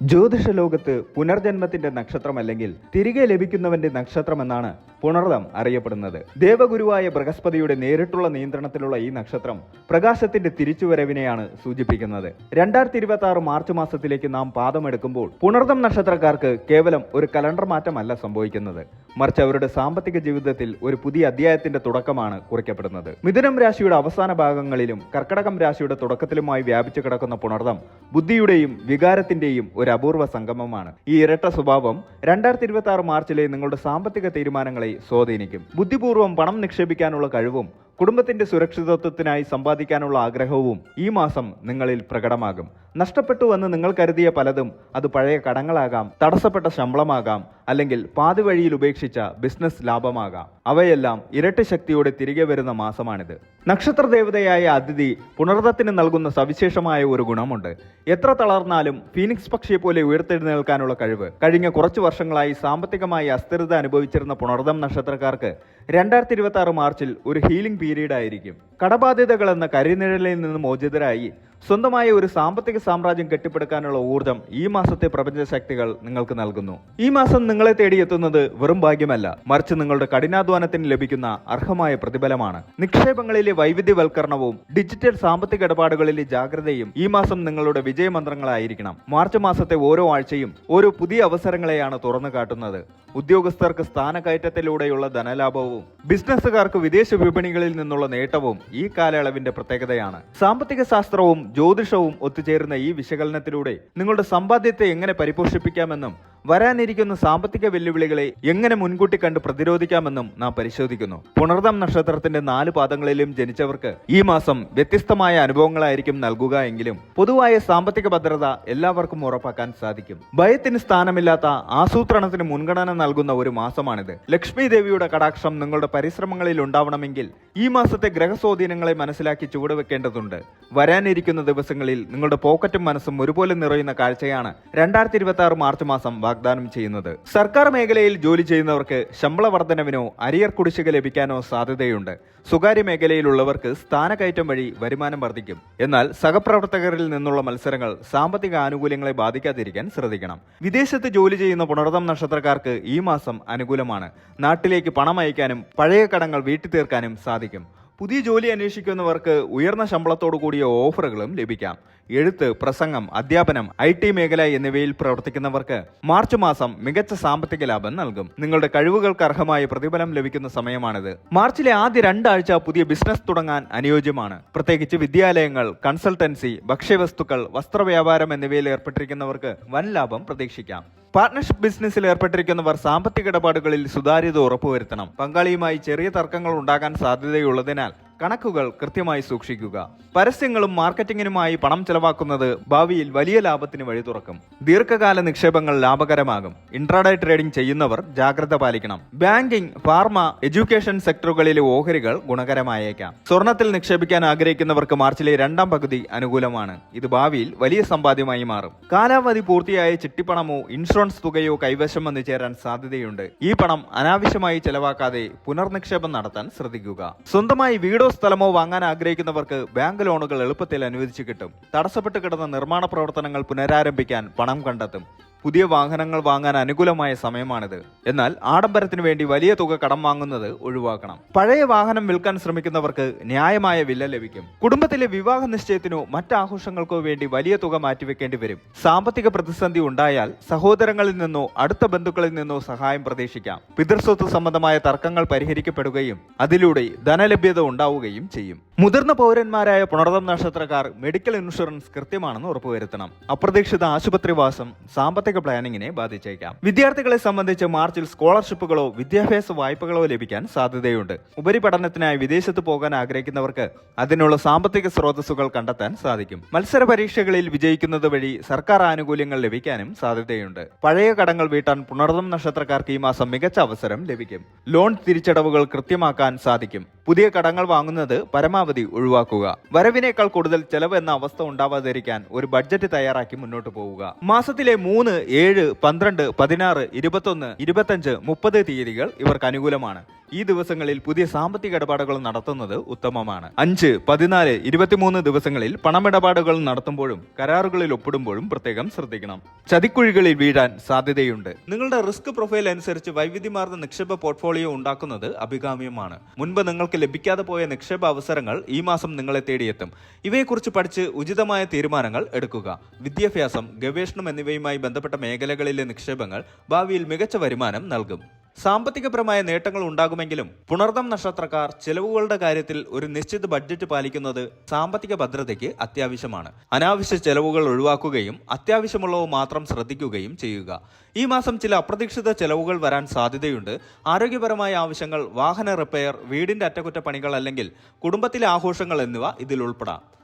ജ്യോതിഷ ലോകത്ത് പുനർജന്മത്തിന്റെ നക്ഷത്രമല്ലെങ്കിൽ തിരികെ ലഭിക്കുന്നവന്റെ നക്ഷത്രമെന്നാണ് പുണർദം അറിയപ്പെടുന്നത്. ദേവഗുരുവായ ബൃഹസ്പതിയുടെ നേരിട്ടുള്ള നിയന്ത്രണത്തിലുള്ള ഈ നക്ഷത്രം പ്രകാശത്തിന്റെ തിരിച്ചുവരവിനെയാണ് സൂചിപ്പിക്കുന്നത്. 2026 മാർച്ച് മാസത്തിലേക്ക് നാം പാദമെടുക്കുമ്പോൾ പുണർദം നക്ഷത്രക്കാർക്ക് കേവലം ഒരു കലണ്ടർ മാറ്റമല്ല സംഭവിക്കുന്നത്, മറിച്ച് അവരുടെ സാമ്പത്തിക ജീവിതത്തിൽ ഒരു പുതിയ അധ്യായത്തിന്റെ തുടക്കമാണ് കുറിക്കപ്പെടുന്നത്. മിഥുനം രാശിയുടെ അവസാന ഭാഗങ്ങളിലും കർക്കടകം രാശിയുടെ തുടക്കത്തിലുമായി വ്യാപിച്ചു കിടക്കുന്ന പുണർദം ബുദ്ധിയുടെയും വികാരത്തിന്റെയും ഒരു അപൂർവ സംഗമമാണ്. ഈ ഇരട്ട സ്വഭാവം 2026 മാർച്ചിലെ നിങ്ങളുടെ സാമ്പത്തിക തീരുമാനങ്ങളെ സ്വാധീനിക്കും. ബുദ്ധിപൂർവ്വം പണം നിക്ഷേപിക്കാനുള്ള കഴിവും കുടുംബത്തിന്റെ സുരക്ഷിതത്വത്തിനായി സമ്പാദിക്കാനുള്ള ആഗ്രഹവും ഈ മാസം നിങ്ങളിൽ പ്രകടമാകും. നഷ്ടപ്പെട്ടുവെന്ന് നിങ്ങൾ കരുതിയ പലതും അത് പഴയ കടങ്ങളാകാം, തടസ്സപ്പെട്ട ശമ്പളമാകാം, അല്ലെങ്കിൽ പാതി വഴിയിൽ ഉപേക്ഷിച്ച ബിസിനസ് ലാഭമാകാം. അവയെല്ലാം ഇരട്ടി ശക്തിയോടെ തിരികെ വരുന്ന മാസമാണിത്. നക്ഷത്രദേവതയായ അതിഥി പുണർദത്തിന് നൽകുന്ന സവിശേഷമായ ഒരു ഗുണമുണ്ട്. എത്ര തളർന്നാലും ഫീനിക്സ് പക്ഷിയെ പോലെ ഉയർത്തെഴുന്നേൽക്കാനുള്ള കഴിവ്. കഴിഞ്ഞ കുറച്ചു വർഷങ്ങളായി സാമ്പത്തികമായി അസ്ഥിരത അനുഭവിച്ചിരുന്ന പുണർദം നക്ഷത്രക്കാർക്ക് 2026 മാർച്ചിൽ ഒരു ഹീലിംഗ് പീരീഡ് ആയിരിക്കും. കടബാധ്യതകൾ എന്ന കരിനിഴലിൽ നിന്ന് മോചിതരായി സ്വന്തമായ ഒരു സാമ്പത്തിക സാമ്രാജ്യം കെട്ടിപ്പടുക്കാനുള്ള ഊർജം ഈ മാസത്തെ പ്രപഞ്ച ശക്തികൾ നിങ്ങൾക്ക് നൽകുന്നു. ഈ മാസം നിങ്ങളെ തേടിയെത്തുന്നത് വെറും ഭാഗ്യമല്ല, മറിച്ച് നിങ്ങളുടെ കഠിനാധ്വാനത്തിന് ലഭിക്കുന്ന അർഹമായ പ്രതിഫലമാണ്. നിക്ഷേപങ്ങളിലെ വൈവിധ്യവൽക്കരണവും ഡിജിറ്റൽ സാമ്പത്തിക ഇടപാടുകളിലെ ജാഗ്രതയും ഈ മാസം നിങ്ങളുടെ വിജയമന്ത്രങ്ങളായിരിക്കണം. മാർച്ച് മാസത്തെ ഓരോ ആഴ്ചയും ഓരോ പുതിയ അവസരങ്ങളെയാണ് തുറന്നു കാട്ടുന്നത്. ഉദ്യോഗസ്ഥർക്ക് സ്ഥാനക്കയറ്റത്തിലൂടെയുള്ള ധനലാഭവും ബിസിനസ്സുകാർക്ക് വിദേശ വിപണികളിൽ നിന്നുള്ള നേട്ടവും ഈ കാലയളവിന്റെ പ്രത്യേകതയാണ്. സാമ്പത്തിക ശാസ്ത്രവും ജ്യോതിഷവും ഒത്തുചേരുന്ന ഈ വിശകലനത്തിലൂടെ നിങ്ങളുടെ സമ്പാദ്യത്തെ എങ്ങനെ പരിപോഷിപ്പിക്കാമെന്നും വരാനിരിക്കുന്ന സാമ്പത്തിക വെല്ലുവിളികളെ എങ്ങനെ മുൻകൂട്ടി കണ്ട് പ്രതിരോധിക്കാമെന്നും നാം പരിശോധിക്കുന്നു. പുണർദം നക്ഷത്രത്തിന്റെ 4 പാദങ്ങളിലും ജനിച്ചവർക്ക് ഈ മാസം വ്യത്യസ്തമായ അനുഭവങ്ങളായിരിക്കും നൽകുക എങ്കിലും പൊതുവായ സാമ്പത്തിക ഭദ്രത എല്ലാവർക്കും ഉറപ്പാക്കാൻ സാധിക്കും. ഭയത്തിന് സ്ഥാനമില്ലാത്ത ആസൂത്രണത്തിന് മുൻഗണന നൽകുന്ന ഒരു മാസമാണിത്. ലക്ഷ്മി ദേവിയുടെ കടാക്ഷം നിങ്ങളുടെ പരിശ്രമങ്ങളിൽ ഉണ്ടാവണമെങ്കിൽ ഈ മാസത്തെ ഗ്രഹസ്വാധീനങ്ങളെ മനസ്സിലാക്കി ചുവടുവെക്കേണ്ടതുണ്ട്. വരാനിരിക്കുന്ന ദിവസങ്ങളിൽ നിങ്ങളുടെ പോക്കറ്റും മനസ്സും ഒരുപോലെ നിറയുന്ന കാഴ്ചയാണ് 2026 മാർച്ച് മാസം വാഗ്ദാനം ചെയ്യുന്നത്. സർക്കാർ മേഖലയിൽ ജോലി ചെയ്യുന്നവർക്ക് ശമ്പള വർധനവിനോ അരിയർ കുടിശ്ശിക ലഭിക്കാനോ സാധ്യതയുണ്ട്. സ്വകാര്യ മേഖലയിലുള്ളവർക്ക് സ്ഥാനക്കയറ്റം വഴി വരുമാനം വർദ്ധിക്കും. എന്നാൽ സഹപ്രവർത്തകരിൽ നിന്നുള്ള മത്സരങ്ങൾ സാമ്പത്തിക ആനുകൂല്യങ്ങളെ ബാധിക്കാതിരിക്കാൻ ശ്രദ്ധിക്കണം. വിദേശത്ത് ജോലി ചെയ്യുന്ന പുണർദം നക്ഷത്രക്കാർക്ക് ഈ മാസം അനുകൂലമാണ്. നാട്ടിലേക്ക് പണം അയക്കാനും പഴയ കടങ്ങൾ വീട്ടി തീർക്കാനും സാധിക്കും. പുതിയ ജോലി അന്വേഷിക്കുന്നവർക്ക് ഉയർന്ന ശമ്പളത്തോടു കൂടിയ ഓഫറുകളും ലഭിക്കാം. എഴുത്ത്, പ്രസംഗം, അധ്യാപനം, IT മേഖല എന്നിവയിൽ പ്രവർത്തിക്കുന്നവർക്ക് മാർച്ച് മാസം മികച്ച സാമ്പത്തിക ലാഭം നൽകും. നിങ്ങളുടെ കഴിവുകൾക്ക് അർഹമായ പ്രതിഫലം ലഭിക്കുന്ന സമയമാണിത്. മാർച്ചിലെ ആദ്യ 2 ആഴ്ച പുതിയ ബിസിനസ് തുടങ്ങാൻ അനുയോജ്യമാണ്. പ്രത്യേകിച്ച് വിദ്യാലയങ്ങൾ, കൺസൾട്ടൻസി, ഭക്ഷ്യവസ്തുക്കൾ, വസ്ത്രവ്യാപാരം എന്നിവയിൽ ഏർപ്പെട്ടിരിക്കുന്നവർക്ക് വൻ ലാഭം പ്രതീക്ഷിക്കാം. പാർട്ട്ണർഷിപ്പ് ബിസിനസ്സിൽ ഏർപ്പെട്ടിരിക്കുന്നവർ സാമ്പത്തിക ഇടപാടുകളിൽ സുതാര്യത ഉറപ്പുവരുത്തണം. പങ്കാളിയുമായി ചെറിയ തർക്കങ്ങൾ ഉണ്ടാകാൻ സാധ്യതയുള്ളതിനാൽ കണക്കുകൾ കൃത്യമായി സൂക്ഷിക്കുക. പരസ്യങ്ങളും മാർക്കറ്റിംഗിനുമായി പണം ചെലവാക്കുന്നത് ഭാവിയിൽ വലിയ ലാഭത്തിന് വഴി തുറക്കും. ദീർഘകാല നിക്ഷേപങ്ങൾ ലാഭകരമാകും. ഇൻട്രാഡേ ട്രേഡിംഗ് ചെയ്യുന്നവർ ജാഗ്രത പാലിക്കണം. ബാങ്കിംഗ്, ഫാർമ, എഡ്യൂക്കേഷൻ സെക്ടറുകളിലെ ഓഹരികൾ ഗുണകരമായേക്കാം. സ്വർണത്തിൽ നിക്ഷേപിക്കാൻ ആഗ്രഹിക്കുന്നവർക്ക് മാർച്ചിലെ 2ാം പകുതി അനുകൂലമാണ്. ഇത് ഭാവിയിൽ വലിയ സമ്പാദ്യമായി മാറും. കാലാവധി പൂർത്തിയായ ചിട്ടിപ്പണമോ ഇൻഷുറൻസ് തുകയോ കൈവശം വന്നു ചേരാൻ സാധ്യതയുണ്ട്. ഈ പണം അനാവശ്യമായി ചെലവാക്കാതെ പുനർനിക്ഷേപം നടത്താൻ ശ്രദ്ധിക്കുക. സ്വന്തമായി വീടോ സ്ഥലമോ വാങ്ങാൻ ആഗ്രഹിക്കുന്നവർക്ക് ബാങ്ക് ലോണുകൾ എളുപ്പത്തിൽ അനുവദിച്ചു കിട്ടും. തടസ്സപ്പെട്ട് കിടന്ന നിർമ്മാണ പ്രവർത്തനങ്ങൾ പുനരാരംഭിക്കാൻ പണം കണ്ടെത്തും. പുതിയ വാഹനങ്ങൾ വാങ്ങാൻ അനുകൂലമായ സമയമാണിത്. എന്നാൽ ആഡംബരത്തിന് വേണ്ടി വലിയ തുക കടം വാങ്ങുന്നത് ഒഴിവാക്കണം. പഴയ വാഹനം വിൽക്കാൻ ശ്രമിക്കുന്നവർക്ക് ന്യായമായ വില ലഭിക്കും. കുടുംബത്തിലെ വിവാഹ നിശ്ചയത്തിനോ മറ്റാഘോഷങ്ങൾക്കോ വേണ്ടി വലിയ തുക മാറ്റിവെക്കേണ്ടി വരും. സാമ്പത്തിക പ്രതിസന്ധി ഉണ്ടായാൽ സഹോദരങ്ങളിൽ നിന്നോ അടുത്ത ബന്ധുക്കളിൽ നിന്നോ സഹായം പ്രതീക്ഷിക്കാം. പിതൃസ്വത്ത് സംബന്ധമായ തർക്കങ്ങൾ പരിഹരിക്കപ്പെടുകയും അതിലൂടെ ധനലഭ്യത ഉണ്ടാവുകയും ചെയ്യും. മുതിർന്ന പൗരന്മാരായ പുണർദം നക്ഷത്രക്കാർ മെഡിക്കൽ ഇൻഷുറൻസ് കൃത്യമാണെന്ന് ഉറപ്പുവരുത്തണം. അപ്രതീക്ഷിത ആശുപത്രിവാസം സാമ്പത്തിക പ്ലാനിങ്ങിനെ ബാധിച്ചേക്കാം. വിദ്യാർത്ഥികളെ സംബന്ധിച്ച് മാർച്ചിൽ സ്കോളർഷിപ്പുകളോ വിദ്യാഭ്യാസ വായ്പകളോ ലഭിക്കാൻ സാധ്യതയുണ്ട്. ഉപരിപഠനത്തിനായി വിദേശത്ത് പോകാൻ ആഗ്രഹിക്കുന്നവർക്ക് അതിനുള്ള സാമ്പത്തിക സ്രോതസ്സുകൾ കണ്ടെത്താൻ സാധിക്കും. മത്സര പരീക്ഷകളിൽ വിജയിക്കുന്നത് വഴി സർക്കാർ ആനുകൂല്യങ്ങൾ ലഭിക്കാനും സാധ്യതയുണ്ട്. പഴയ കടങ്ങൾ വീട്ടാൻ പുണർദം നക്ഷത്രക്കാർക്ക് ഈ മാസം മികച്ച അവസരം ലഭിക്കും. ലോൺ തിരിച്ചടവുകൾ കൃത്യമാക്കാൻ സാധിക്കും. പുതിയ കടങ്ങൾ വാങ്ങുന്നത് പരമാവധി ഒഴിവാക്കുക. വരവിനേക്കാൾ കൂടുതൽ ചെലവ് എന്ന അവസ്ഥ ഉണ്ടാവാതിരിക്കാൻ ഒരു ബഡ്ജറ്റ് തയ്യാറാക്കി മുന്നോട്ട് പോവുക. മാസത്തിലെ 3, 7, 12, 16, 21, 25, 30 തീയതികൾ ഇവർക്ക് അനുകൂലമാണ്. ഈ ദിവസങ്ങളിൽ പുതിയ സാമ്പത്തിക ഇടപാടുകൾ നടത്തുന്നത് ഉത്തമമാണ്. 5, 14, 23 ദിവസങ്ങളിൽ പണമിടപാടുകൾ നടത്തുമ്പോഴും കരാറുകളിൽ ഒപ്പിടുമ്പോഴും പ്രത്യേകം ശ്രദ്ധിക്കണം. ചതിക്കുഴികളിൽ വീഴാൻ സാധ്യതയുണ്ട്. നിങ്ങളുടെ റിസ്ക് പ്രൊഫൈൽ അനുസരിച്ച് വൈവിധ്യമാർന്ന നിക്ഷേപ പോർട്ട്ഫോളിയോ ഉണ്ടാക്കുന്നത് അഭികാമ്യമാണ്. മുൻപ് നിങ്ങൾക്ക് ലഭിക്കാതെ പോയ നിക്ഷേപ അവസരങ്ങൾ ഈ മാസം നിങ്ങളെ തേടിയെത്തും. ഇവയെക്കുറിച്ച് പഠിച്ച് ഉചിതമായ തീരുമാനങ്ങൾ എടുക്കുക. വിദ്യാഭ്യാസം, ഗവേഷണം എന്നിവയുമായി ബന്ധപ്പെട്ട മേഖലകളിലെ നിക്ഷേപങ്ങൾ ഭാവിയിൽ മികച്ച വരുമാനം നൽകും. സാമ്പത്തികപരമായ നേട്ടങ്ങൾ ഉണ്ടാകുമെങ്കിലും പുണർദം നക്ഷത്രക്കാർ ചെലവുകളുടെ കാര്യത്തിൽ ഒരു നിശ്ചിത ബഡ്ജറ്റ് പാലിക്കുന്നത് സാമ്പത്തിക ഭദ്രതയ്ക്ക് അത്യാവശ്യമാണ്. അനാവശ്യ ചെലവുകൾ ഒഴിവാക്കുകയും അത്യാവശ്യമുള്ളവ മാത്രം ശ്രദ്ധിക്കുകയും ചെയ്യുക. ഈ മാസം ചില അപ്രതീക്ഷിത ചെലവുകൾ വരാൻ സാധ്യതയുണ്ട്. ആരോഗ്യപരമായ ആവശ്യങ്ങൾ, വാഹന റിപ്പയർ, വീടിന്റെ അറ്റകുറ്റപ്പണികൾ അല്ലെങ്കിൽ കുടുംബത്തിലെ ആഘോഷങ്ങൾ എന്നിവ ഇതിൽ ഉൾപ്പെടാം.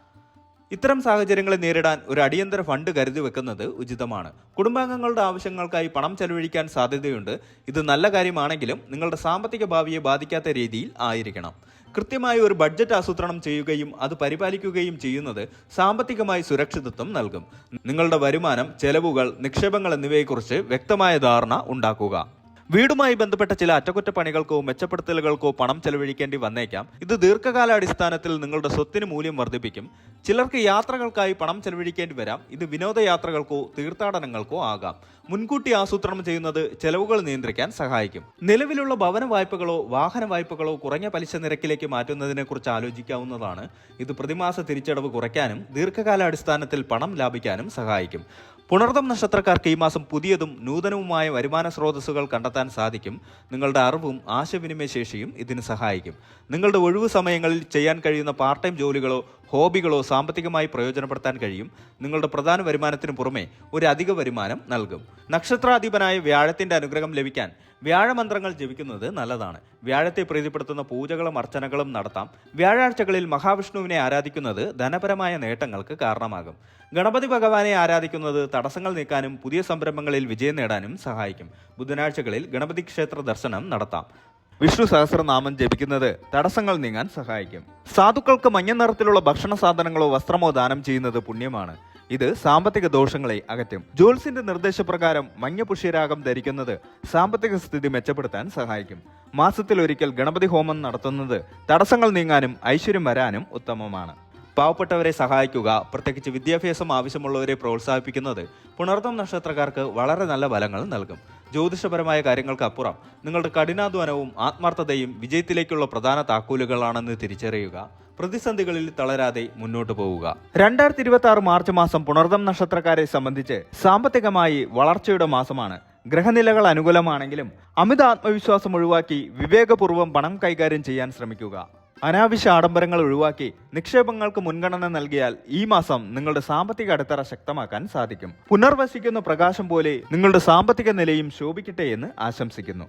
ഇത്തരം സാഹചര്യങ്ങളെ നേരിടാൻ ഒരു അടിയന്തര ഫണ്ട് കരുതി വെക്കുന്നത് ഉചിതമാണ്. കുടുംബാംഗങ്ങളുടെ ആവശ്യങ്ങൾക്കായി പണം ചെലവഴിക്കാൻ സാധ്യതയുണ്ട്. ഇത് നല്ല കാര്യമാണെങ്കിലും നിങ്ങളുടെ സാമ്പത്തിക ഭാവിയെ ബാധിക്കാത്ത രീതിയിൽ ആയിരിക്കണം. കൃത്യമായ ഒരു ബഡ്ജറ്റ് ആസൂത്രണം ചെയ്യുകയും അത് പരിപാലിക്കുകയും ചെയ്യുന്നത് സാമ്പത്തികമായി സുരക്ഷിതത്വം നൽകും. നിങ്ങളുടെ വരുമാനം, ചെലവുകൾ, നിക്ഷേപങ്ങൾ എന്നിവയെക്കുറിച്ച് വ്യക്തമായ ധാരണ ഉണ്ടാക്കുക. വീടുമായി ബന്ധപ്പെട്ട ചില അറ്റകുറ്റപ്പണികൾക്കോ മെച്ചപ്പെടുത്തലുകൾക്കോ പണം ചെലവഴിക്കേണ്ടി വന്നേക്കാം. ഇത് ദീർഘകാലാടിസ്ഥാനത്തിൽ നിങ്ങളുടെ സ്വത്തിന് മൂല്യം വർദ്ധിപ്പിക്കും. ചിലർക്ക് യാത്രകൾക്കായി പണം ചെലവഴിക്കേണ്ടി വരാം. ഇത് വിനോദയാത്രകൾക്കോ തീർത്ഥാടനങ്ങൾക്കോ ആകാം. മുൻകൂട്ടി ആസൂത്രണം ചെയ്യുന്നത് ചെലവുകൾ നിയന്ത്രിക്കാൻ സഹായിക്കും. നിലവിലുള്ള ഭവന വായ്പകളോ വാഹന വായ്പകളോ കുറഞ്ഞ പലിശ നിരക്കിലേക്ക് മാറ്റുന്നതിനെ കുറിച്ച് ആലോചിക്കാവുന്നതാണ്. ഇത് പ്രതിമാസ തിരിച്ചടവ് കുറയ്ക്കാനും ദീർഘകാലാടിസ്ഥാനത്തിൽ പണം ലാഭിക്കാനും സഹായിക്കും. പുണർദം നക്ഷത്രക്കാർക്ക് ഈ മാസം പുതിയതും നൂതനവുമായ വരുമാന സ്രോതസ്സുകൾ കണ്ടെത്താൻ സാധിക്കും. നിങ്ങളുടെ അറിവും ആശയവിനിമയ ശേഷിയും ഇതിന് സഹായിക്കും. നിങ്ങളുടെ ഒഴിവു സമയങ്ങളിൽ ചെയ്യാൻ കഴിയുന്ന പാർട്ട് ടൈം ജോലികളോ ഹോബികളോ സാമ്പത്തികമായി പ്രയോജനപ്പെടുത്താൻ കഴിയും. നിങ്ങളുടെ പ്രധാന വരുമാനത്തിന് പുറമെ ഒരു അധിക വരുമാനം നൽകും. നക്ഷത്രാധിപനായ വ്യാഴത്തിന്റെ അനുഗ്രഹം ലഭിക്കാൻ വ്യാഴമന്ത്രങ്ങൾ ജപിക്കുന്നത് നല്ലതാണ്. വ്യാഴത്തെ പ്രീതിപ്പെടുത്തുന്ന പൂജകളും അർച്ചനകളും നടത്താം. വ്യാഴാഴ്ചകളിൽ മഹാവിഷ്ണുവിനെ ആരാധിക്കുന്നത് ധനപരമായ നേട്ടങ്ങൾക്ക് കാരണമാകും. ഗണപതി ഭഗവാനെ ആരാധിക്കുന്നത് തടസ്സങ്ങൾ നീക്കാനും പുതിയ സംരംഭങ്ങളിൽ വിജയം നേടാനും സഹായിക്കും. ബുധനാഴ്ചകളിൽ ഗണപതി ക്ഷേത്ര ദർശനം നടത്താം. വിഷ്ണു സഹസ്രനാമം ജപിക്കുന്നത് തടസ്സങ്ങൾ നീങ്ങാൻ സഹായിക്കും. സാധുക്കൾക്ക് മഞ്ഞ നിറത്തിലുള്ള ഭക്ഷണ സാധനങ്ങളോ വസ്ത്രമോ ദാനം ചെയ്യുന്നത് പുണ്യമാണ്. ഇത് സാമ്പത്തിക ദോഷങ്ങളെ അകറ്റും. ജോൽസിന്റെ നിർദ്ദേശപ്രകാരം മഞ്ഞ പുഷ്യരാഗം ധരിക്കുന്നത് സാമ്പത്തിക സ്ഥിതി മെച്ചപ്പെടുത്താൻ സഹായിക്കും. മാസത്തിൽ ഒരിക്കൽ ഗണപതി ഹോമം നടത്തുന്നത് തടസ്സങ്ങൾ നീങ്ങാനും ഐശ്വര്യം വരാനും ഉത്തമമാണ്. പാവപ്പെട്ടവരെ സഹായിക്കുക, പ്രത്യേകിച്ച് വിദ്യാഭ്യാസം ആവശ്യമുള്ളവരെ പ്രോത്സാഹിപ്പിക്കുന്നത് പുണർദം നക്ഷത്രക്കാർക്ക് വളരെ നല്ല ഫലങ്ങൾ നൽകും. ജ്യോതിഷപരമായ കാര്യങ്ങൾക്ക് അപ്പുറം നിങ്ങളുടെ കഠിനാധ്വാനവും ആത്മാർത്ഥതയും വിജയത്തിലേക്കുള്ള പ്രധാന താക്കോലുകളാണെന്ന് തിരിച്ചറിയുക. പ്രതിസന്ധികളിൽ തളരാതെ മുന്നോട്ട് പോവുക. 2026 മാർച്ച് മാസം പുണർദം നക്ഷത്രക്കാരെ സംബന്ധിച്ച് സാമ്പത്തികമായി വളർച്ചയുടെ മാസമാണ്. ഗ്രഹനിലകൾ അനുകൂലമാണെങ്കിലും അമിത ആത്മവിശ്വാസം ഒഴിവാക്കി വിവേകപൂർവ്വം പണം കൈകാര്യം ചെയ്യാൻ ശ്രമിക്കുക. അനാവശ്യ ആഡംബരങ്ങൾ ഒഴിവാക്കി നിക്ഷേപങ്ങൾക്ക് മുൻഗണന നൽകിയാൽ ഈ മാസം നിങ്ങളുടെ സാമ്പത്തിക അടിത്തറ ശക്തമാക്കാൻ സാധിക്കും. പുനർവസിക്കുന്ന പ്രകാശം പോലെ നിങ്ങളുടെ സാമ്പത്തിക നിലയും ശോഭിക്കട്ടെ എന്ന് ആശംസിക്കുന്നു.